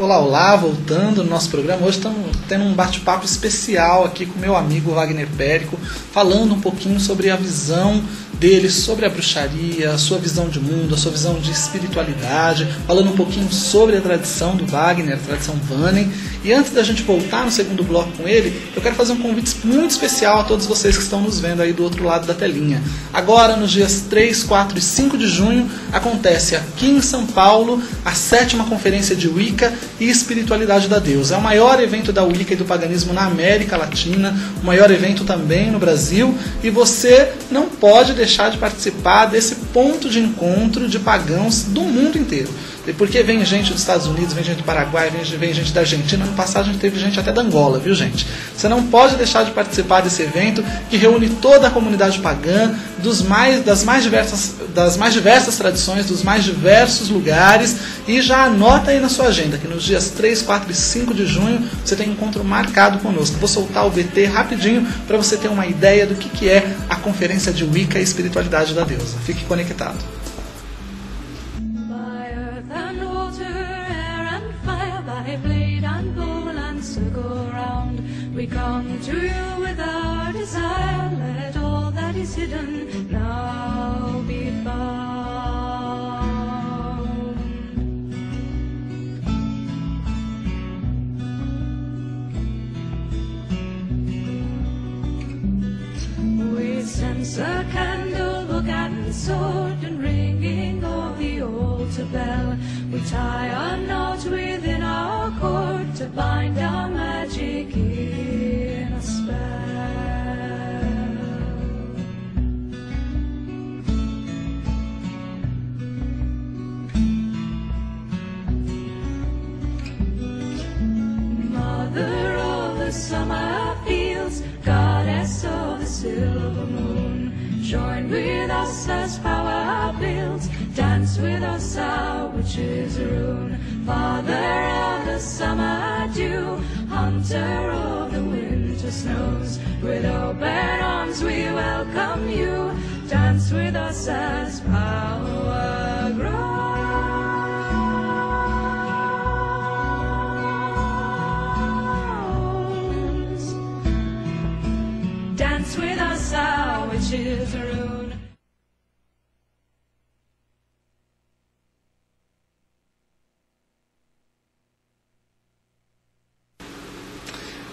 Olá, olá, voltando no nosso programa. Hoje estamos tendo um bate-papo especial aqui com meu amigo Wagner Périco, falando um pouquinho sobre a visão dele sobre a bruxaria, a sua visão de mundo, a sua visão de espiritualidade, falando um pouquinho sobre a tradição do Wagner, a tradição Vannen. E antes da gente voltar no segundo bloco com ele, eu quero fazer um convite muito especial a todos vocês que estão nos vendo aí do outro lado da telinha. Agora, nos dias 3, 4 e 5 de junho, acontece aqui em São Paulo a 7ª Conferência de Wicca e Espiritualidade da Deusa. É o maior evento da Wicca e do paganismo na América Latina, o maior evento também no Brasil, e você não pode deixar de participar desse ponto de encontro de pagãos do mundo inteiro. Porque vem gente dos Estados Unidos, vem gente do Paraguai, vem gente da Argentina. No passado a gente teve gente até da Angola, viu, gente? Você não pode deixar de participar desse evento que reúne toda a comunidade pagã, das mais diversas tradições, dos mais diversos lugares. E já anota aí na sua agenda que nos dias 3, 4 e 5 de junho você tem um encontro marcado conosco. Vou soltar o VT rapidinho para você ter uma ideia do que é a Conferência de Wicca e Espiritualidade da Deusa. Fique conectado. We come to you with our desire, let all that is hidden now be found. We sense a candle, book and sword, and ringing of the altar bell. We tie a knot within our cord to bind our magic in a spell. Mother of the summer fields, goddess of the silver moon, join with us as power builds, dance with us our witches' rune. Father of the summer dew, hunter of the winter snows, with open arms we welcome you, dance with us as power grows. Dance with us our witches' rune.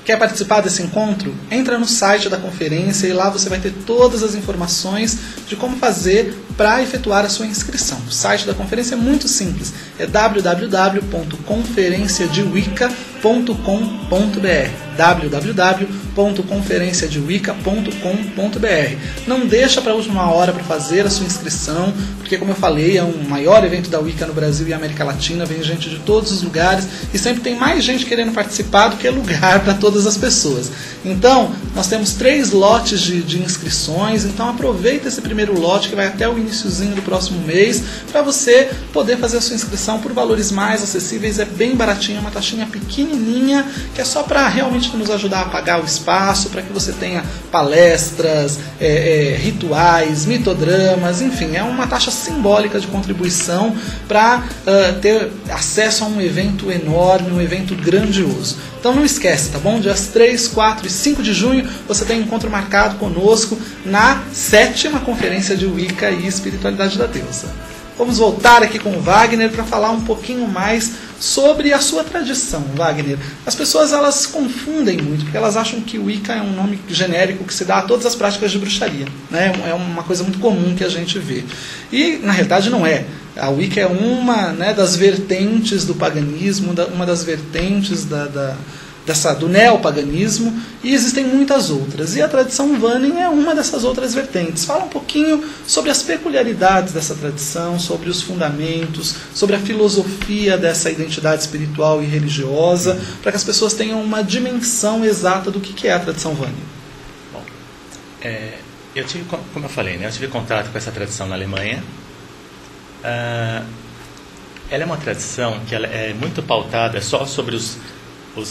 Quer participar desse encontro? Entra no site da conferência e lá você vai ter todas as informações de como fazer para efetuar a sua inscrição. O site da conferência é muito simples, é www.conferenciadewicca.com.br www.conferenciadewicca.com.br. Não deixa para a última hora para fazer a sua inscrição, porque, como eu falei, é um maior evento da Wicca no Brasil e América Latina, vem gente de todos os lugares e sempre tem mais gente querendo participar do que lugar para todas as pessoas. Então, nós temos 3 lotes de inscrições, então aproveita esse primeiro lote que vai até o iniciozinho do próximo mês para você poder fazer a sua inscrição por valores mais acessíveis. É bem baratinho, é uma taxinha pequenininha que é só para realmente nos ajudar a pagar o espaço, para que você tenha palestras, rituais, mitodramas, enfim, é uma taxa simbólica de contribuição para ter acesso a um evento enorme, um evento grandioso. Então não esquece, tá bom? Dias 3, 4 e 5 de junho você tem um encontro marcado conosco na 7ª Conferência de Wicca e Espiritualidade da Deusa. Vamos voltar aqui com o Wagner para falar um pouquinho mais sobre a sua tradição, Wagner. As pessoas elas confundem muito, porque elas acham que Wicca é um nome genérico que se dá a todas as práticas de bruxaria, né? É uma coisa muito comum que a gente vê. E, na realidade, não é. A Wicca é uma, né, das vertentes do paganismo, uma das vertentes do neopaganismo, e existem muitas outras. E a tradição Vannen é uma dessas outras vertentes. Fala um pouquinho sobre as peculiaridades dessa tradição, sobre os fundamentos, sobre a filosofia dessa identidade espiritual e religiosa, para que as pessoas tenham uma dimensão exata do que é a tradição Vannen. Bom, eu tive, como eu falei, né, eu tive contato com essa tradição na Alemanha. Ela é uma tradição que ela é muito pautada só sobre os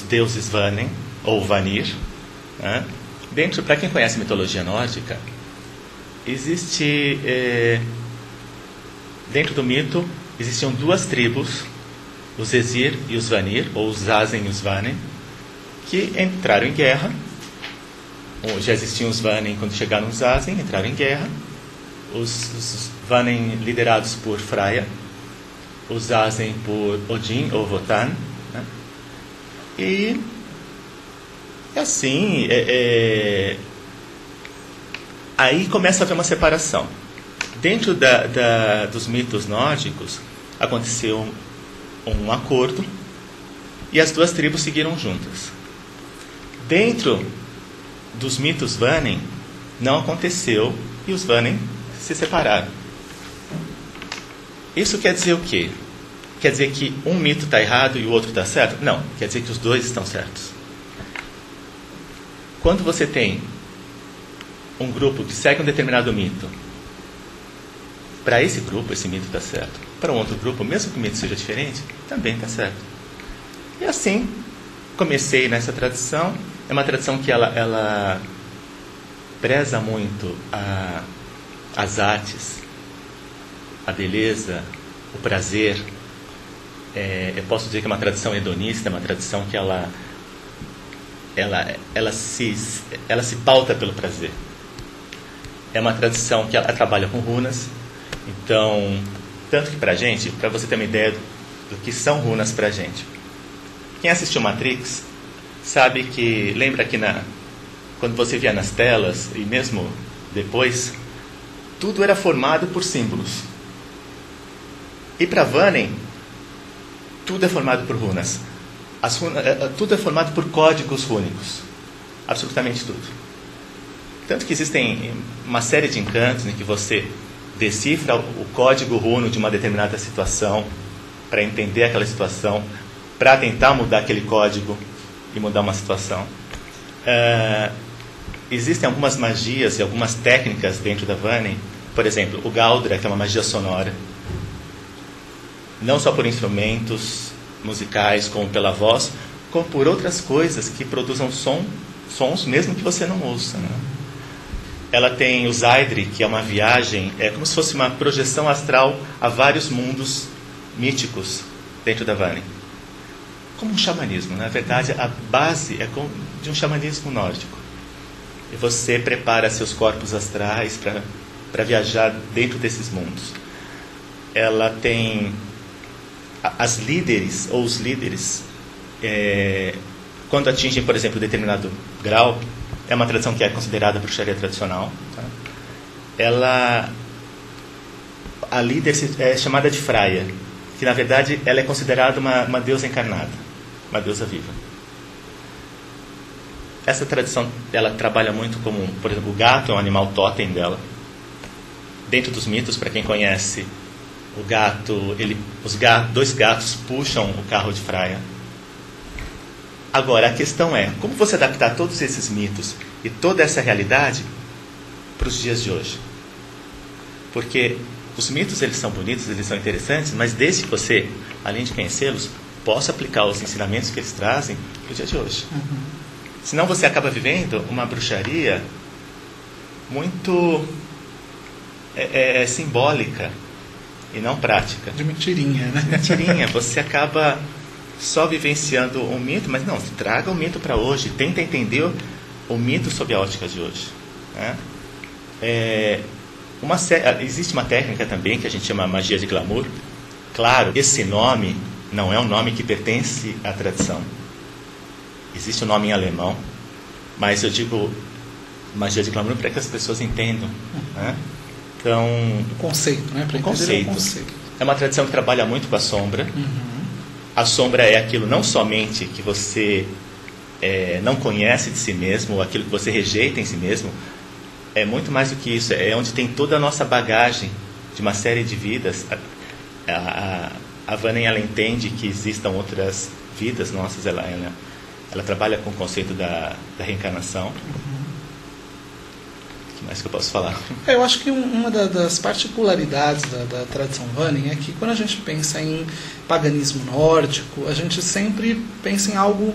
deuses Vannen, ou Vanir. Né? Para quem conhece a mitologia nórdica, dentro do mito, existiam 2 tribos os Æsir e os Vanir, ou os Asen e os Svanen, que entraram em guerra. Já existiam os Svanen quando chegaram os Asen, entraram em guerra. Os Svanen liderados por Freya, os Asen por Odin ou Wotan, né? E assim, aí começa a haver uma separação. Dentro dos mitos nórdicos, aconteceu um acordo e as duas tribos seguiram juntas. Dentro dos mitos Svanen, não aconteceu e os Svanen se separaram. Isso quer dizer o quê? Quer dizer que um mito está errado e o outro está certo? Não, quer dizer que os dois estão certos. Quando você tem um grupo que segue um determinado mito, para esse grupo, esse mito está certo. Para um outro grupo, mesmo que o mito seja diferente, também está certo. E assim, comecei nessa tradição. É uma tradição que ela preza muito as artes, a beleza, o prazer. Eu posso dizer que é uma tradição hedonista, é uma tradição que ela se pauta pelo prazer. É uma tradição que ela trabalha com runas. Então, tanto que pra gente, para você ter uma ideia do que são runas pra gente. Quem assistiu Matrix sabe que, lembra que quando você via nas telas, e mesmo depois, tudo era formado por símbolos. E para Svanen, tudo é formado por runas. Tudo é formado por códigos rúnicos. Absolutamente tudo. Tanto que existem uma série de encantos em que você decifra o código runo de uma determinada situação para entender aquela situação, para tentar mudar aquele código e mudar uma situação. Existem algumas magias e algumas técnicas dentro da Svanen. Por exemplo, o Galdra, que é uma magia sonora. Não só por instrumentos musicais, como pela voz, como por outras coisas que produzam sons mesmo que você não ouça, né? Ela tem o Zaidri, que é uma viagem, é como se fosse uma projeção astral a vários mundos míticos dentro da Svanen. Como um xamanismo, na verdade, a base é de um xamanismo nórdico. E você prepara seus corpos astrais para viajar dentro desses mundos. Ela tem as líderes, ou os líderes, quando atingem, por exemplo, determinado grau, é uma tradição que é considerada bruxaria tradicional. Tá? A líder é chamada de Freya, que na verdade ela é considerada uma deusa encarnada, uma deusa viva. Essa tradição ela trabalha muito como, por exemplo, o gato é um animal totem dela. Dentro dos mitos, para quem conhece, o gato, dois gatos puxam o carro de Freya. Agora, a questão é, como você adaptar todos esses mitos e toda essa realidade para os dias de hoje? Porque os mitos, eles são bonitos, eles são interessantes, mas desde que você, além de conhecê-los, possa aplicar os ensinamentos que eles trazem para o dia de hoje. Uhum. Senão você acaba vivendo uma bruxaria muito simbólica e não prática. De mentirinha, né? Mentirinha, você acaba só vivenciando um mito, mas não, traga o mito para hoje, tenta entender o mito sob a ótica de hoje. Né? Existe uma técnica também que a gente chama magia de glamour. Claro, esse nome não é um nome que pertence à tradição. Existe um nome em alemão, mas eu digo magia de glamour para que as pessoas entendam. Né? Então, o conceito, né? O conceito. É uma tradição que trabalha muito com a sombra. Uhum. A sombra é aquilo não somente que você não conhece de si mesmo, ou aquilo que você rejeita em si mesmo. É muito mais do que isso. É onde tem toda a nossa bagagem de uma série de vidas. A Svanen, ela entende que existam outras vidas nossas. Ela trabalha com o conceito da reencarnação. Uhum. O que mais que eu posso falar? Eu acho que uma das particularidades da tradição Svanen é que quando a gente pensa em paganismo nórdico, a gente sempre pensa em algo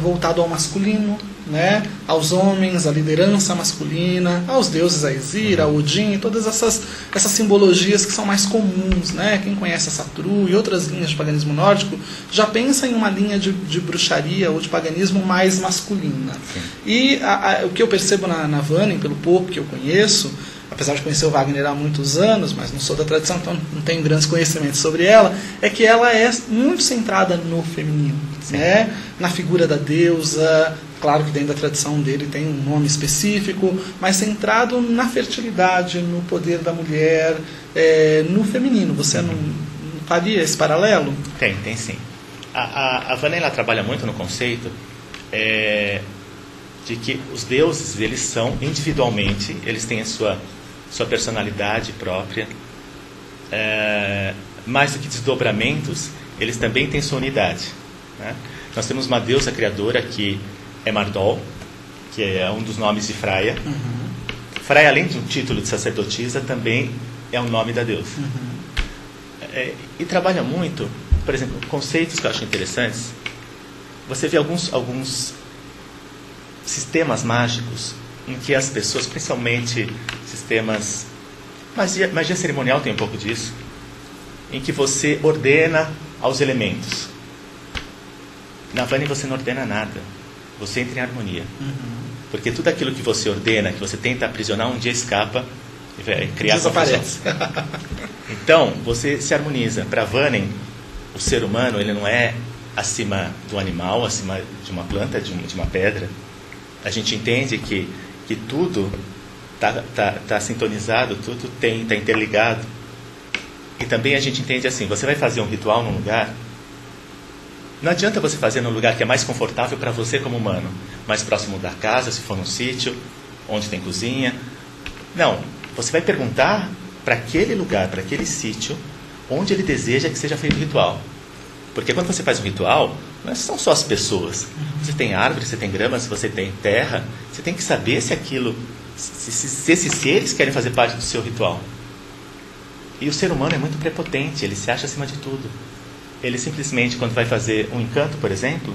voltado ao masculino, né, aos homens, à liderança masculina, aos deuses, a Exir, a Odin, todas essas simbologias que são mais comuns, né? Quem conhece a Satru e outras linhas de paganismo nórdico já pensa em uma linha de bruxaria ou de paganismo mais masculina. Sim. E o que eu percebo na Vanem, pelo pouco que eu conheço, apesar de conhecer o Wagner há muitos anos, mas não sou da tradição, então não tenho grandes conhecimentos sobre ela, é que ela é muito centrada no feminino, né? Na figura da deusa. Claro que dentro da tradição dele tem um nome específico, mas centrado na fertilidade, no poder da mulher, no feminino. Você não faria esse paralelo? Tem sim. A Vanem, ela trabalha muito no conceito de que os deuses, eles são individualmente, eles têm a sua personalidade própria, mais do que desdobramentos, eles também têm sua unidade, né? Nós temos uma deusa criadora que é Mardol, que é um dos nomes de Freya. Freya, além de um título de sacerdotisa, também é um nome da deusa. E trabalha muito, por exemplo, conceitos que eu acho interessantes. Você vê alguns sistemas mágicos em que as pessoas, principalmente sistemas... Magia cerimonial tem um pouco disso, em que você ordena aos elementos. Na Vanem você não ordena nada. Você entra em harmonia. Porque tudo aquilo que você ordena, que você tenta aprisionar, um dia escapa e vai criar desaparece. Então, você se harmoniza. Para Vanem, o ser humano, ele não é acima do animal, acima de uma planta, de uma pedra. A gente entende que tudo está sintonizado, tudo está interligado. E também a gente entende assim, você vai fazer um ritual num lugar, não adianta você fazer num lugar que é mais confortável para você como humano, mais próximo da casa, se for num sítio, onde tem cozinha. Não, você vai perguntar para aquele lugar, para aquele sítio, onde ele deseja que seja feito o ritual. Porque quando você faz um ritual, não são só as pessoas. Você tem árvores, você tem grama, se você tem terra, você tem que saber se aquilo, se esses seres querem fazer parte do seu ritual. E o ser humano é muito prepotente, ele se acha acima de tudo. Ele simplesmente, quando vai fazer um encanto, por exemplo,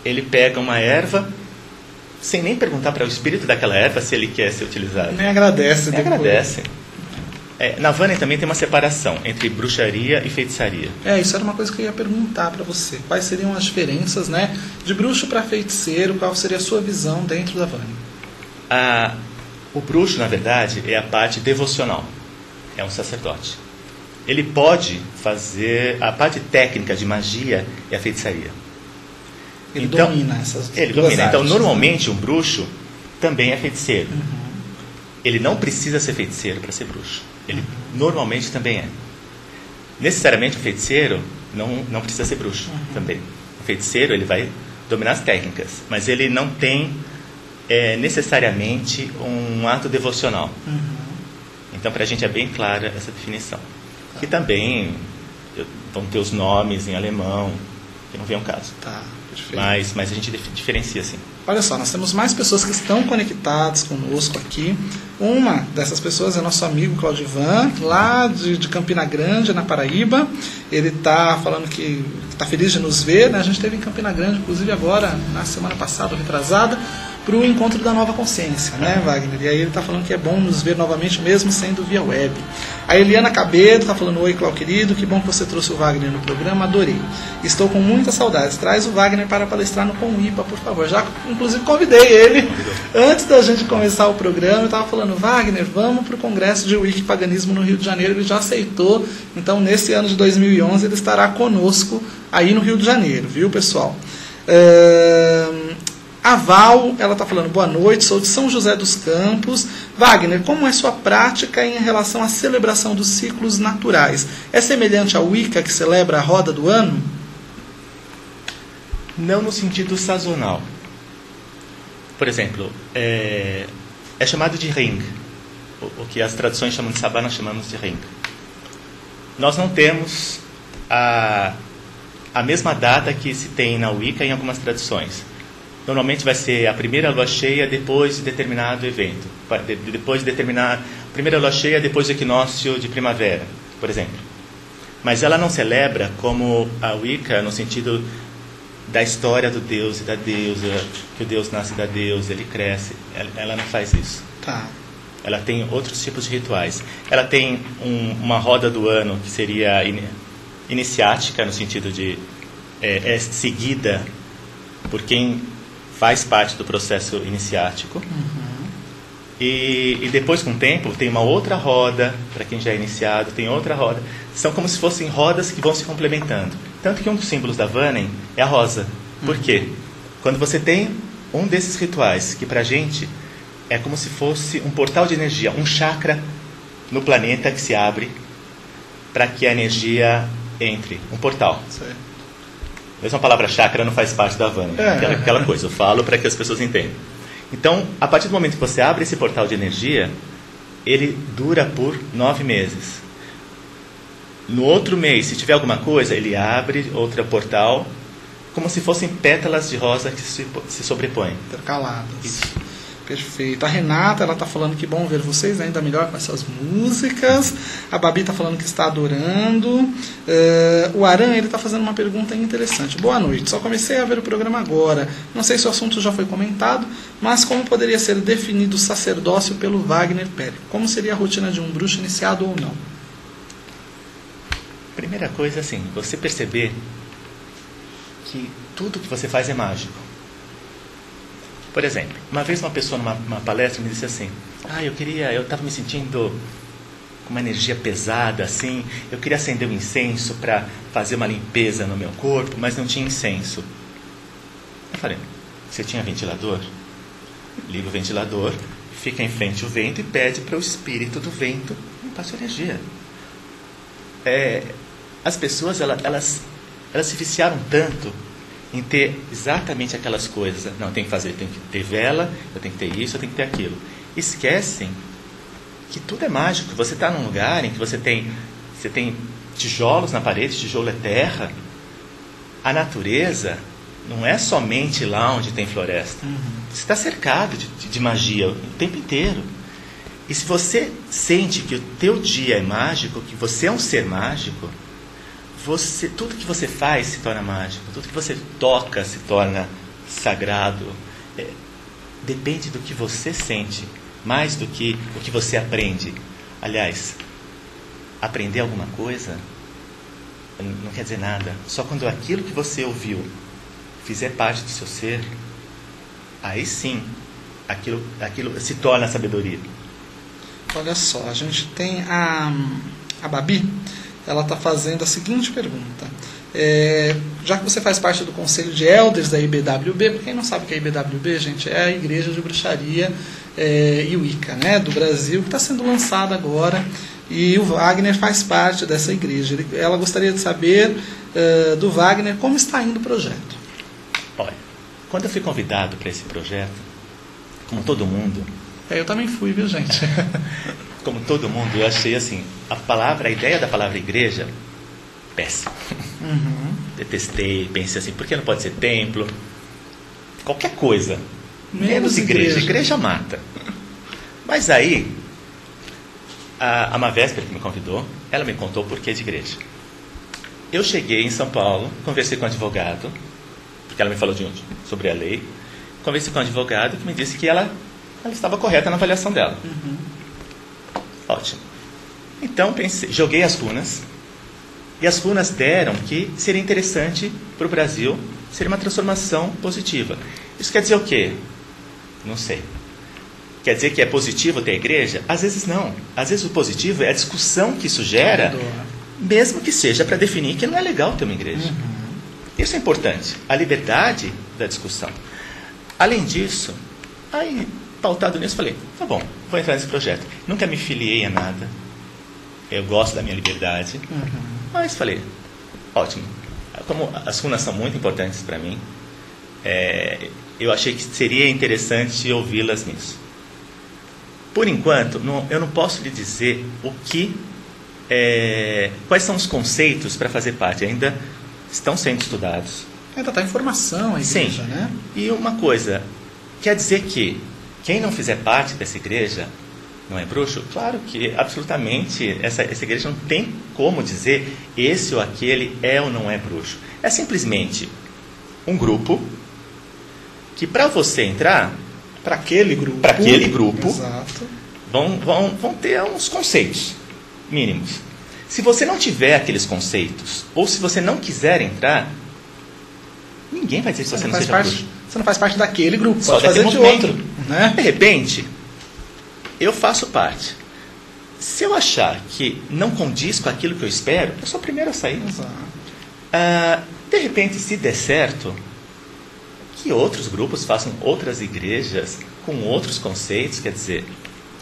ele pega uma erva, sem nem perguntar para o espírito daquela erva se ele quer ser utilizado. Nem agradece. Nem agradece. Na Vanem também tem uma separação entre bruxaria e feitiçaria. Isso era uma coisa que eu ia perguntar para você. Quais seriam as diferenças, né, de bruxo para feiticeiro? Qual seria a sua visão dentro da Vanem? O bruxo, na verdade, é a parte devocional. É um sacerdote. Ele pode fazer a parte técnica de magia e a feitiçaria. Ele domina essas duas Ele domina. artes, então, normalmente, um bruxo também é feiticeiro. Ele não precisa ser feiticeiro para ser bruxo. Ele normalmente também é. Necessariamente, o feiticeiro não precisa ser bruxo também. O feiticeiro, ele vai dominar as técnicas, mas ele não tem necessariamente um ato devocional. Então, para a gente é bem clara essa definição. Que também vão ter os nomes em alemão, que não vem ao caso. Perfeito. Mas a gente diferencia assim. Olha só, nós temos mais pessoas que estão conectadas conosco aqui. Uma dessas pessoas é nosso amigo Claudivan, lá de Campina Grande, na Paraíba. Ele está falando que está feliz de nos ver, né? A gente esteve em Campina Grande, inclusive agora, na semana passada, retrasada, para o encontro da Nova Consciência, né, Wagner? E aí ele está falando que é bom nos ver novamente, mesmo sendo via web. A Eliana Cabedo está falando: oi, Cláudio querido, que bom que você trouxe o Wagner no programa, adorei. Estou com muitas saudades. Traz o Wagner para palestrar no Comipa, por favor. Já, inclusive, convidei ele antes da gente começar o programa. Eu estava falando: Wagner, vamos para o Congresso de Wikipaganismo no Rio de Janeiro. Ele já aceitou. Então, nesse ano de 2011, ele estará conosco aí no Rio de Janeiro, viu, pessoal? A Val, ela está falando: boa noite, sou de São José dos Campos. Wagner, como é sua prática em relação à celebração dos ciclos naturais? É semelhante ao Wicca, que celebra a roda do ano? Não no sentido sazonal. Por exemplo, é chamado de ring. O que as traduções chamam de sabá, nós chamamos de ring. Nós não temos a mesma data que se tem na Wicca em algumas tradições. Normalmente vai ser a primeira lua cheia depois de determinado evento. Depois de determinar a primeira lua cheia depois do equinócio de primavera, por exemplo. Mas ela não celebra como a Wicca no sentido da história do Deus e da deusa, que o Deus nasce da deusa, ele cresce. Ela não faz isso. Tá. Ela tem outros tipos de rituais. Ela tem uma roda do ano que seria iniciática, no sentido de é seguida por quem faz parte do processo iniciático. E depois, com o tempo, tem uma outra roda para quem já é iniciado, tem outra roda. São como se fossem rodas que vão se complementando. Tanto que um dos símbolos da Vanen é a rosa. Por quê? Quando você tem um desses rituais, que pra gente é como se fosse um portal de energia, um chakra no planeta que se abre para que a energia entre. Um portal. Certo. Mesmo a palavra chakra não faz parte da Vanen. Aquela coisa, eu falo para que as pessoas entendam. Então, a partir do momento que você abre esse portal de energia, ele dura por 9 meses. No outro mês, se tiver alguma coisa, ele abre outro portal, como se fossem pétalas de rosa que se sobrepõem. Intercaladas. Isso. Perfeito. A Renata, ela está falando que bom ver vocês ainda melhor com essas músicas. A Babi está falando que está adorando. O Aran, ele está fazendo uma pergunta interessante. Boa noite. Só comecei a ver o programa agora. Não sei se o assunto já foi comentado, mas como poderia ser definido o sacerdócio pelo Wagner Pérez? Como seria a rotina de um bruxo iniciado ou não? Primeira coisa, assim, você perceber que tudo que você faz é mágico. Por exemplo, uma vez uma pessoa numa palestra me disse assim: eu estava me sentindo com uma energia pesada, assim, eu queria acender um incenso para fazer uma limpeza no meu corpo, mas não tinha incenso. Eu falei: você tinha ventilador? Liga o ventilador, fica em frente ao vento e pede para o espírito do vento limpar sua energia. As pessoas, elas se viciaram tanto em ter exatamente aquelas coisas. Não, tem que fazer, tem que ter vela, eu tenho que ter isso, eu tenho que ter aquilo. Esquecem que tudo é mágico. Você está num lugar em que você tem tijolos na parede, tijolo é terra. A natureza não é somente lá onde tem floresta. Você está cercado de magia o tempo inteiro. E se você sente que o teu dia é mágico, que você é um ser mágico, tudo que você faz se torna mágico, tudo que você toca se torna sagrado. Depende do que você sente, mais do que o que você aprende. Aliás, aprender alguma coisa não quer dizer nada. Só quando aquilo que você ouviu fizer parte do seu ser, aí sim, aquilo se torna sabedoria. Olha só, a gente tem a Babi. Ela está fazendo a seguinte pergunta. Já que você faz parte do Conselho de Elders da IBWB, para quem não sabe o que é a IBWB, gente, é a Igreja de Bruxaria e Wicca, né, do Brasil, que está sendo lançada agora, e o Wagner faz parte dessa igreja. Ela gostaria de saber do Wagner como está indo o projeto. Olha, quando eu fui convidado para esse projeto, como todo mundo... eu também fui, viu, gente? Como todo mundo, eu achei assim, a ideia da palavra igreja, péssima. Detestei, pensei assim, por que não pode ser templo? Qualquer coisa. Menos igreja. Igreja mata. Mas aí, a Mavéspera que me convidou, ela me contou o porquê de igreja. Eu cheguei em São Paulo, conversei com um advogado, porque ela me falou sobre a lei, conversei com um advogado que me disse que ela estava correta na avaliação dela. Ótimo. Então joguei as runas, e as runas deram que seria interessante para o Brasil, seria uma transformação positiva. Isso quer dizer o quê? Não sei. Quer dizer que é positivo ter a igreja? Às vezes não. Às vezes o positivo é a discussão que isso gera, mesmo que seja para definir que não é legal ter uma igreja. Isso é importante, a liberdade da discussão. Além disso, aí, pautado nisso, falei, tá bom, vou entrar nesse projeto. Nunca me filiei a nada, eu gosto da minha liberdade, mas falei, ótimo. Como as runas são muito importantes para mim, eu achei que seria interessante ouvi-las nisso. Por enquanto, eu não posso lhe dizer quais são os conceitos para fazer parte, ainda estão sendo estudados. Ainda está em formação a igreja, sim, né? E uma coisa, quer dizer que quem não fizer parte dessa igreja não é bruxo? Claro que, absolutamente, essa igreja não tem como dizer esse ou aquele é ou não é bruxo. É simplesmente um grupo que para você entrar Para aquele grupo, exato, vão ter uns conceitos mínimos. Se você não tiver aqueles conceitos, ou se você não quiser entrar, ninguém vai dizer que você não seja bruxo. Você não faz parte daquele grupo, Só pode fazer de outro. Né? De repente, eu faço parte. Se eu achar que não condiz com aquilo que eu espero, eu sou o primeiro a sair. Exato. De repente, se der certo, que outros grupos façam outras igrejas com outros conceitos, quer dizer,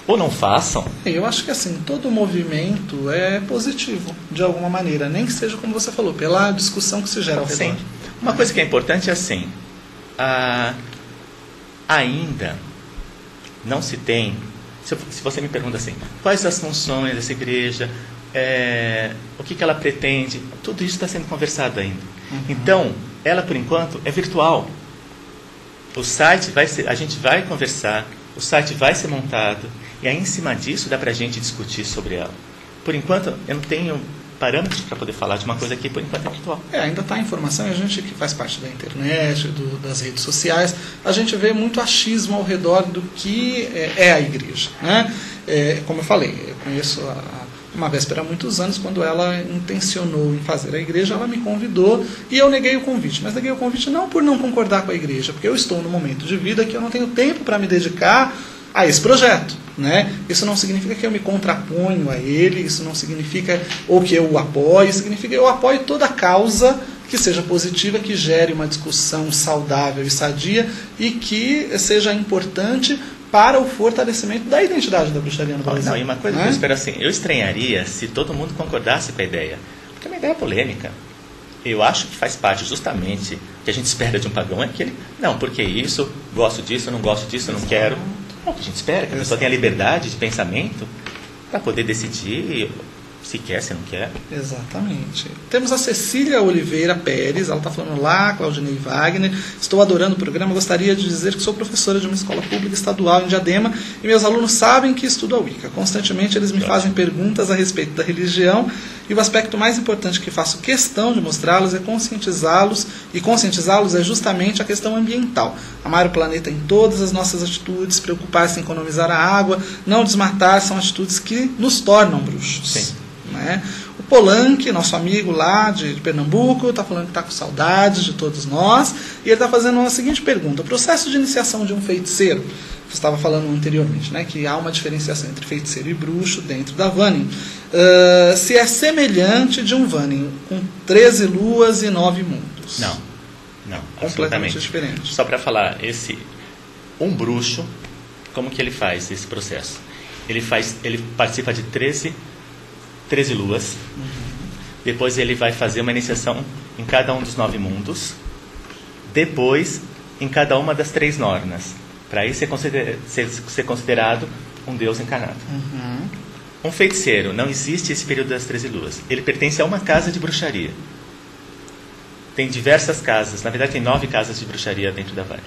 ou não façam. Eu acho que assim, todo movimento é positivo, de alguma maneira, nem que seja como você falou, pela discussão que se gera ao redor. Sim. Uma coisa que é importante é assim, ainda não se tem, se você me pergunta assim, quais as funções dessa igreja, o que ela pretende, tudo isso está sendo conversado ainda. Então, ela por enquanto é virtual. O site a gente vai conversar, o site vai ser montado, e aí em cima disso dá para a gente discutir sobre ela. Por enquanto, eu não tenho parâmetros para poder falar de uma coisa que por enquanto é virtual. Ainda está a informação, e a gente que faz parte da internet, das redes sociais, a gente vê muito achismo ao redor do que é a igreja. Né? Como eu falei, eu conheço uma véspera há muitos anos, quando ela intencionou em fazer a igreja, ela me convidou e eu neguei o convite. Mas neguei o convite não por não concordar com a igreja, porque eu estou num momento de vida que eu não tenho tempo para me dedicar a esse projeto. Né? Isso não significa que eu me contraponho a ele, isso não significa ou que eu o apoio, significa que eu apoio toda causa que seja positiva, que gere uma discussão saudável e sadia e que seja importante para o fortalecimento da identidade da bruxaria no Brasil. Não, e uma coisa que eu espero assim, eu estranharia se todo mundo concordasse com a ideia, porque é uma ideia polêmica. Eu acho que faz parte justamente que a gente espera de um pagão é que ele, não, porque isso, gosto disso, não gosto disso, não quero. É o que a gente espera, que a pessoa tenha liberdade de pensamento para poder decidir se quer, se não quer. Exatamente. Temos a Cecília Oliveira Pérez, ela está falando lá, Claudinei Wagner, estou adorando o programa, gostaria de dizer que sou professora de uma escola pública estadual em Diadema e meus alunos sabem que estudo a Wicca. Constantemente eles me fazem perguntas a respeito da religião e o aspecto mais importante que faço questão de mostrá-los é conscientizá-los, e conscientizá-los é justamente a questão ambiental. Amar o planeta em todas as nossas atitudes, preocupar-se em economizar a água, não desmatar, são atitudes que nos tornam bruxos. Sim. Né? O Polanqui, nosso amigo lá de Pernambuco, está falando que está com saudades de todos nós, e ele está fazendo a seguinte pergunta: o processo de iniciação de um feiticeiro, você estava falando anteriormente, né, que há uma diferenciação entre feiticeiro e bruxo dentro da Vannin, se é semelhante de um Vannin com 13 luas e 9 mundos? Não, completamente diferente. Só para falar, um bruxo, como que ele faz esse processo? Ele participa de 13 luas, depois ele vai fazer uma iniciação em cada um dos 9 mundos, depois em cada uma das 3 nornas, para aí ser considerado um deus encarnado. Um feiticeiro, não existe esse período das 13 luas, ele pertence a uma casa de bruxaria. Tem diversas casas, na verdade tem 9 casas de bruxaria dentro da Vannin.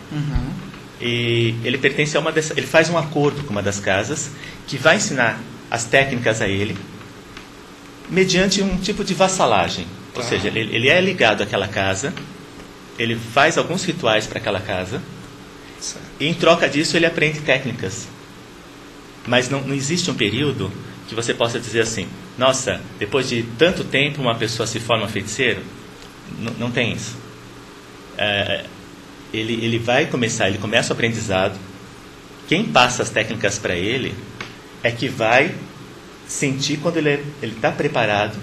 E ele pertence a uma dessas, ele faz um acordo com uma das casas que vai ensinar as técnicas a ele, mediante um tipo de vassalagem. Ou seja, ele é ligado àquela casa, ele faz alguns rituais para aquela casa, e em troca disso ele aprende técnicas. Mas não existe um período que você possa dizer assim, nossa, depois de tanto tempo uma pessoa se forma feiticeiro. Não tem isso. Ele vai começar, ele começa o aprendizado, quem passa as técnicas para ele é que vai sentir quando ele está preparado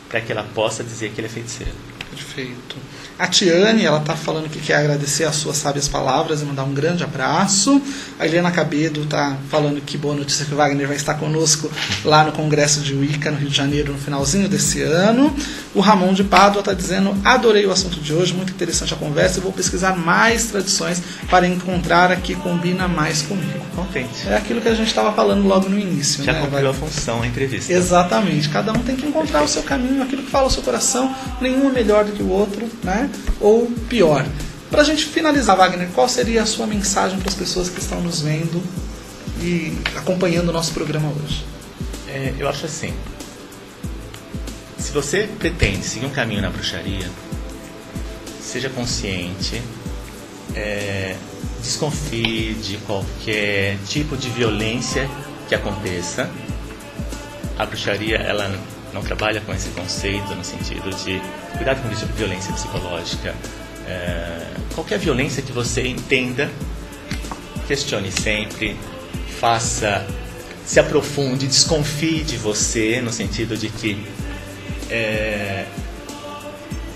para que ela possa dizer que ele é feiticeiro. Perfeito. A Tiane, ela está falando que quer agradecer as suas sábias palavras e mandar um grande abraço. A Helena Cabedo está falando que boa notícia que o Wagner vai estar conosco lá no Congresso de Wicca, no Rio de Janeiro, no finalzinho desse ano. O Ramon de Pádua está dizendo, adorei o assunto de hoje, muito interessante a conversa, e vou pesquisar mais tradições para encontrar a que combina mais comigo. Contente. É aquilo que a gente estava falando logo no início. Já cumpriu a função, a entrevista. Exatamente. Cada um tem que encontrar o seu caminho, aquilo que fala o seu coração, nenhum é melhor do que o outro, né? Ou pior. Para a gente finalizar, Wagner, qual seria a sua mensagem para as pessoas que estão nos vendo e acompanhando o nosso programa hoje? Eu acho assim, se você pretende seguir um caminho na bruxaria, seja consciente, desconfie de qualquer tipo de violência que aconteça. A bruxaria, ela não trabalha com esse conceito no sentido de cuidado com violência psicológica. Qualquer violência que você entenda, questione sempre, se aprofunde, desconfie de você, no sentido de que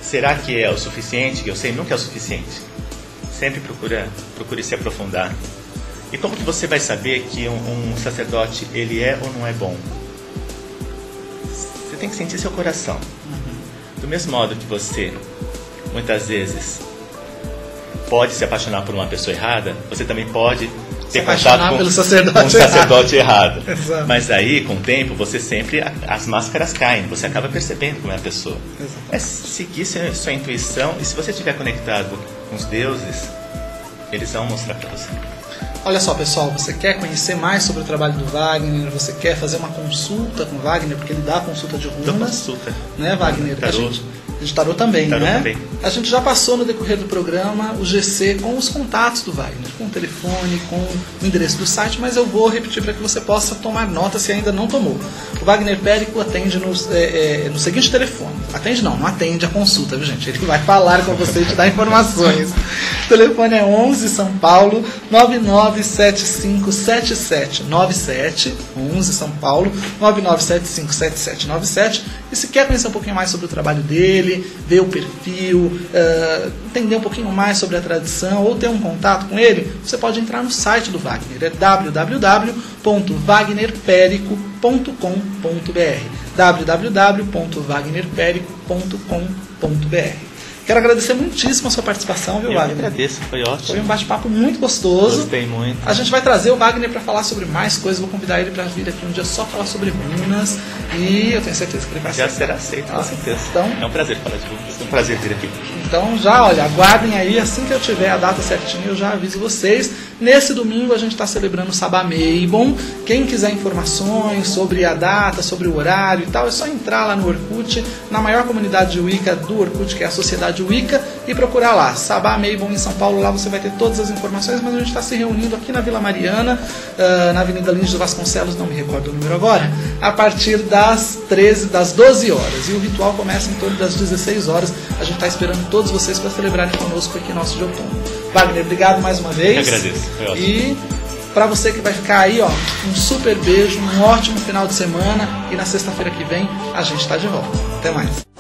será que é o suficiente? Que eu sei, nunca é o suficiente. Sempre procure se aprofundar. E como que você vai saber que um sacerdote, ele é ou não é bom? Você tem que sentir seu coração. Do mesmo modo que você, muitas vezes, pode se apaixonar por uma pessoa errada, você também pode ter contato com um sacerdote errado. Mas aí, com o tempo, as máscaras caem, você acaba percebendo como é a pessoa. É seguir sua intuição, e se você estiver conectado com os deuses, eles vão mostrar para você. Olha só, pessoal, você quer conhecer mais sobre o trabalho do Wagner, você quer fazer uma consulta com o Wagner, porque ele dá consulta de runas, consulta, né, Wagner? Tarô. De tarô também, né? Também. A gente já passou no decorrer do programa o GC com os contatos do Wagner, com o telefone, com o endereço do site, mas eu vou repetir para que você possa tomar nota se ainda não tomou. O Wagner Périco atende no seguinte telefone. Não atende a consulta, viu, gente? Ele vai falar com você e te dar informações. O telefone é 11 São Paulo 99757797, 11 São Paulo 99757797. E se quer conhecer um pouquinho mais sobre o trabalho dele, ver o perfil, entender um pouquinho mais sobre a tradição ou ter um contato com ele, você pode entrar no site do Wagner, é www.wagnerperico.com.br, www.wagnerperico.com.br. Quero agradecer muitíssimo a sua participação, viu, Wagner? Eu agradeço, foi ótimo. Foi um bate-papo muito gostoso. Gostei muito. A gente vai trazer o Wagner para falar sobre mais coisas. Vou convidar ele para vir aqui um dia só falar sobre runas. E eu tenho certeza que ele vai Já será aceito, com certeza. Então, é um prazer falar de runas, é um prazer vir aqui. Então já, olha, aguardem aí, assim que eu tiver a data certinha, eu já aviso vocês. Nesse domingo a gente está celebrando o Sabá Meibon. Quem quiser informações sobre a data, sobre o horário e tal, é só entrar lá no Orkut, na maior comunidade de Wicca do Orkut, que é a Sociedade Wicca, e procurar lá, Sabá Meibon em São Paulo. Lá você vai ter todas as informações, mas a gente está se reunindo aqui na Vila Mariana, na Avenida Lins de Vasconcelos, não me recordo o número agora, a partir das 12 horas. E o ritual começa em torno das 16 horas. A gente está esperando todos vocês para celebrarem conosco aqui nosso de outono. Wagner, obrigado mais uma vez. Eu agradeço, foi ótimo. E para você que vai ficar aí, ó, um super beijo, um ótimo final de semana. E na sexta-feira que vem a gente está de volta. Até mais.